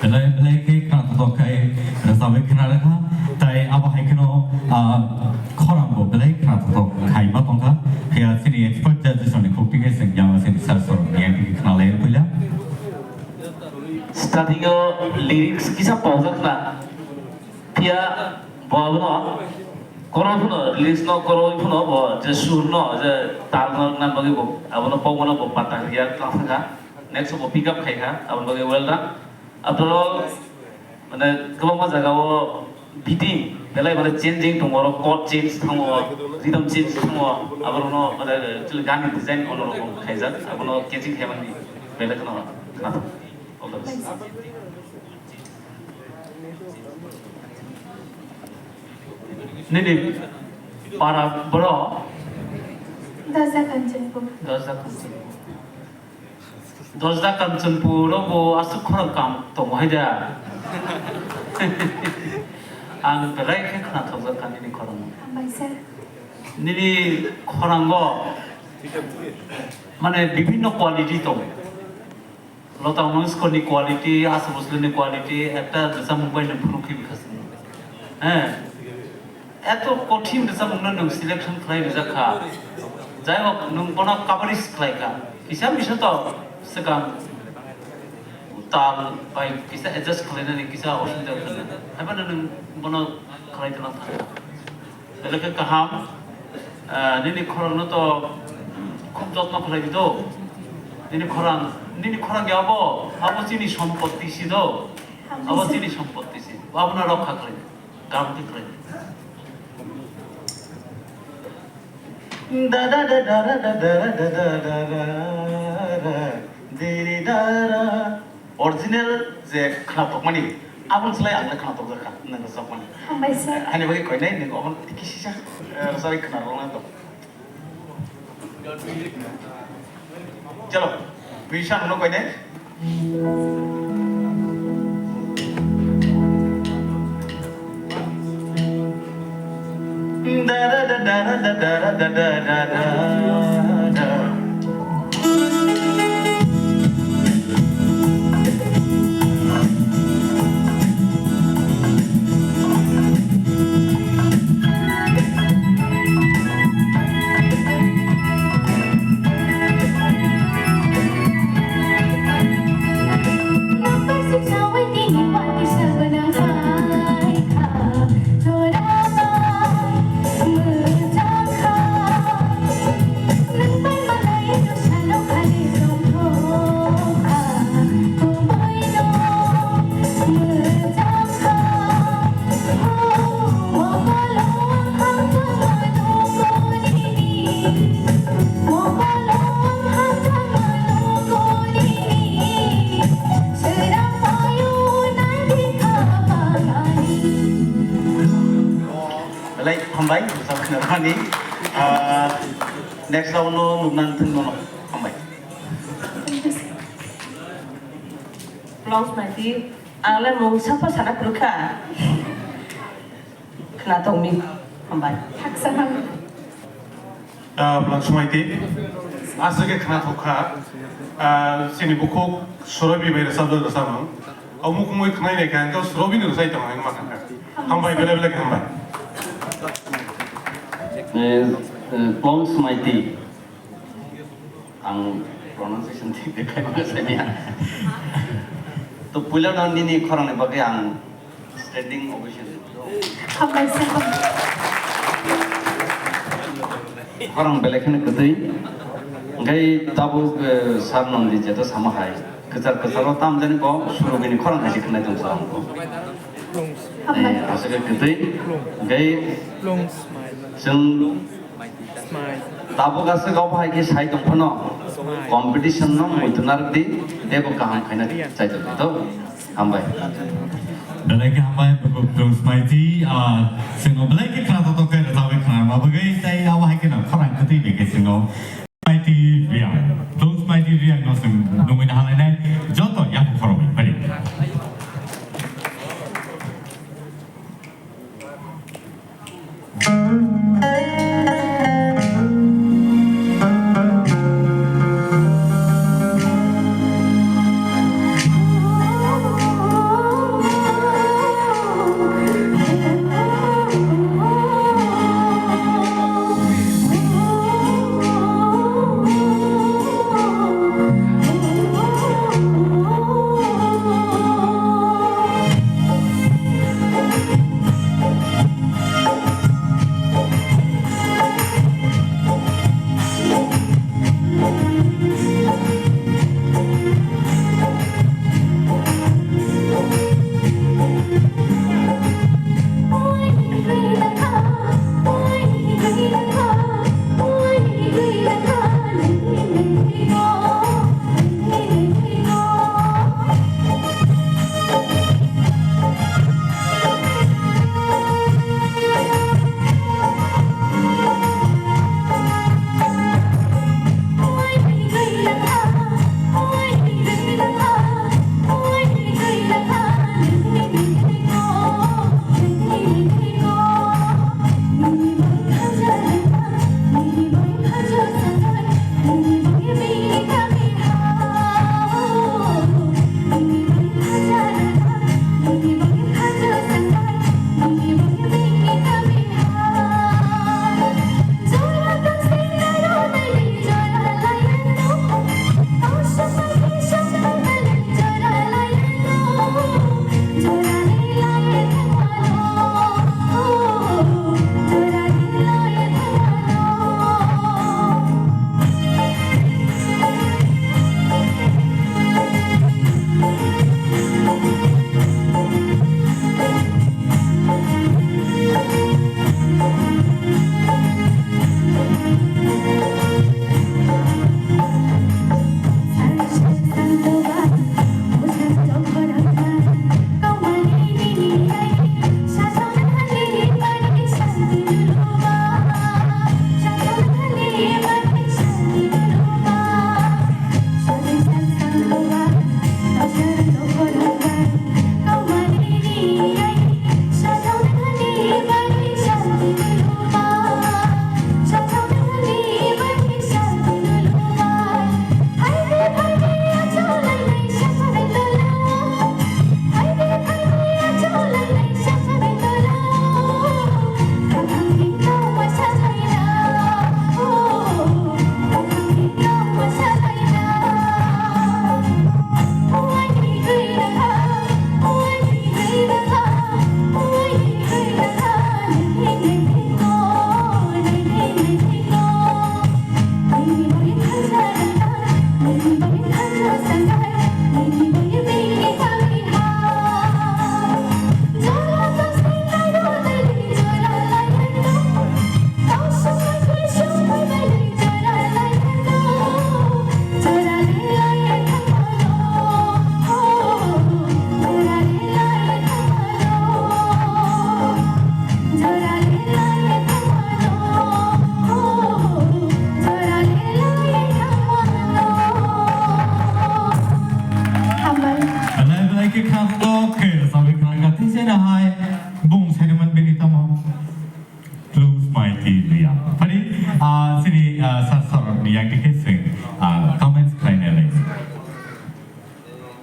belai ke kana to kai rasabe kana rakha tai aba hai kano khorang bo belai kana to kai ba tongka kaya sini expert judges on khokti ke sengjama sini sarso yang ki kana le pula starting lyrics kisa pauza kana pia bawno koron phuno lyrics no koron phuno bo je sur no je tal no na bagi bo abono pawno bo pata ya ka next bo pick up khai kha abono bagi well done after all mane kobangma jaga o beating belai mane changing tomorrow chord change thamo rhythm change thamo abono mane chil gan design ono khaija abono catching khaimani belai kana na all the best Nini para bro Dozda Kanchanpur Dozda Kanchanpur bo asuk khorang kam to mohida ang belai khe khana thogja kan nini khorang Ambaisar nini khorang go mane bibhinno quality to lota mangskor ni quality asubusle ni quality ekta jesa mumbai ni phurukhi bikhasin eto kothin jesa mungna nung selection khlai rijaka jai hok nung bona coverage khlai ka kisa bisa to sekam tal bai kisa adjust khlai na kisa osinja khana habana nung bona khlai tana tha belaka kaham nini khorang no to খুব যত্ন কলাই দিত nini khorang ge abo chini সম্পত্তি ছিল abo chini সম্পত্তি ছিল abona রক্ষা করে গামতি করে da da da da da da da da da da diri da original je khatok mani abon slai ang khatok ka nang sok mani Ambaisar hani bagi koi nai ning abon tikisisa sai khana rona to चलो विशाल उन्होंने कोई नहीं da da da da da da da da da da Hambai, sama kenapa nih? Next tahun lo nungguan tunggu hambai. Plungsmaiti, angler mau siapa sana peruka? Kena tongmi hambai. Haksahan Plungsmaiti, asal kena toka, sini buku surabi bayar sabda bersama. Amu kumui kena ini kan, kau surabi ni usai tengah yang makan. Hambai bela hambai. Plungsmaiti ang pronunciation thik dekhai ba sania to pula don nini khorang ne bage ang standing ovation Ambaisar khorang belekhan kutui gai tabu sarnom di jeta samahai kejar tam jani ko suru gini khorang hasi kena jong sam ko asal kutui gai जों ताबो गासे गाव भाई के साइ दंफनो competition न मुतनार दी देबो काम खाइना चाइतो तो हामबाय belai ke hambai Plungsmaiti singo belai ke kana to kai rasabe kana ma bagai tai awa hai kana khorang kati be ke singo Plungsmaiti Reang no sing nungin halai nai joto ya khorobi bari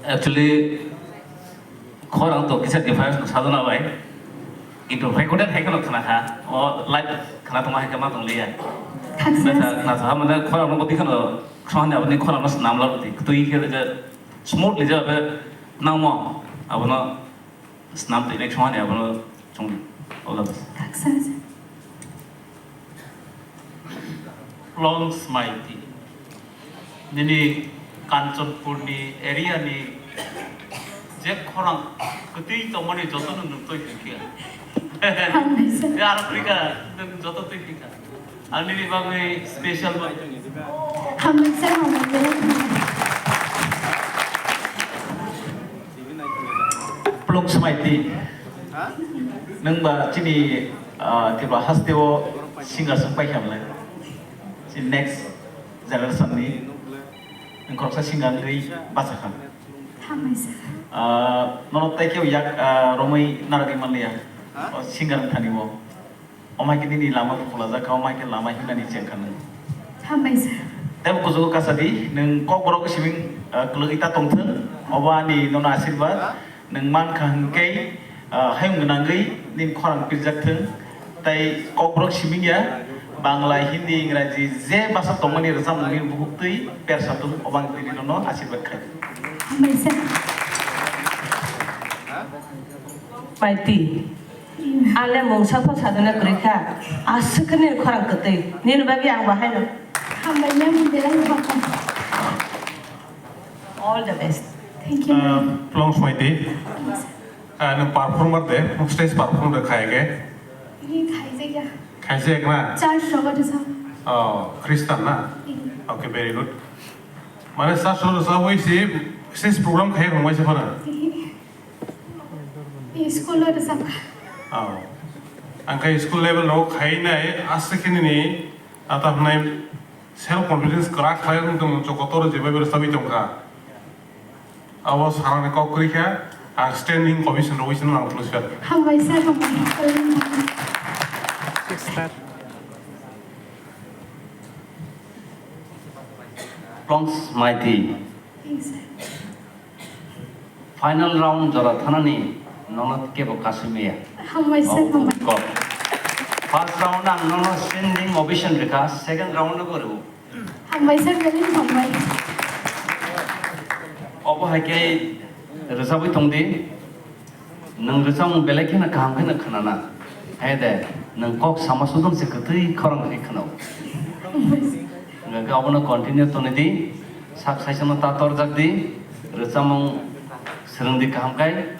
actually korang to kisah device sadona bai itu recorded hai kana khana ha o live khana to mai kama tong liya na sa mana korang no boti khana khana ne abni korang no nam la boti to i ke je smooth le je ba na mo abno snam te nek khana ne abno chung all of us 감사합니다. Plungsmaiti. Nini Kanchanpurni area ni je korang ketik to mani joto nung to hikia. 감사합니다. Ya Afrika nung joto to hikia. Ani ni bagai special ba. 감사합니다. Plungsmaiti. Nung ba chini tiba hastewo singer sampai kamle. Si next generation ni nung korsa singer ni basakan. 감사합니다. Nono tay kyo yak romai naragi manliya. Singer thani wo. Omai kini ni lama pula za kau mai ke lama hina ni cengkan. 감사합니다. Tapi kusuko kasadi nung kok borok siming keluk ita tongten. Oba ni nono asirbat nung man kahengkei hayung genanggai nin korang pirjakten. Tai kok borok siming ya. Bangla, Hindi, Inggris, je bahasa tomani rasa mungkin buku tui per satu obang tui nono asirbat kai. 감사합니다. Maiti. Ale mong sapa sadana kureka. Asukne korang kete. Ni bagi ang bahai no. 감사합니다. All the best. Thank you. Plungsmaiti. Nung performer deh, stage perform deh kaya ke? ini खाइसे Kaisa ekna. चार shot था Oh, Kristen na. Okay, very good. Mana sa solo sa wei si program kaya kung wei siapa na? ये school और सब Oh, angkai school level no kaya na asa kini ni atap na self confidence kerak kaya kung cokotor je beber sabi tongka. Awas harang kau kerja, standing commission roisin nang terus fer. हम वैसे हम Plungsmaiti. Final round jara thanani nonot ke bokasimiya. हम वैसे हम First round ang nono standing ovation reka, second round na koru. हम वैसे गले हम वैसे Obo haike resabi tongdi nang resam belai na kaham kena khanana. Hede nang kok sama sudon se ketui korang ke khanau. Ngaga abono continue to nedi sak saisana tator jakdi resam serengdi kaham kai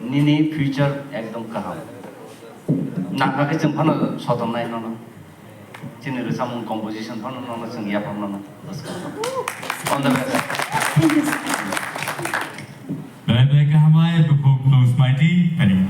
nini future ekdom kaham. Naka ke jeng phano sotom nai nono. Chini resam composition phano nono jeng ya phano nono. On the best. Thank you. Baik-baik, kami berhubung Plungsmaiti, ini,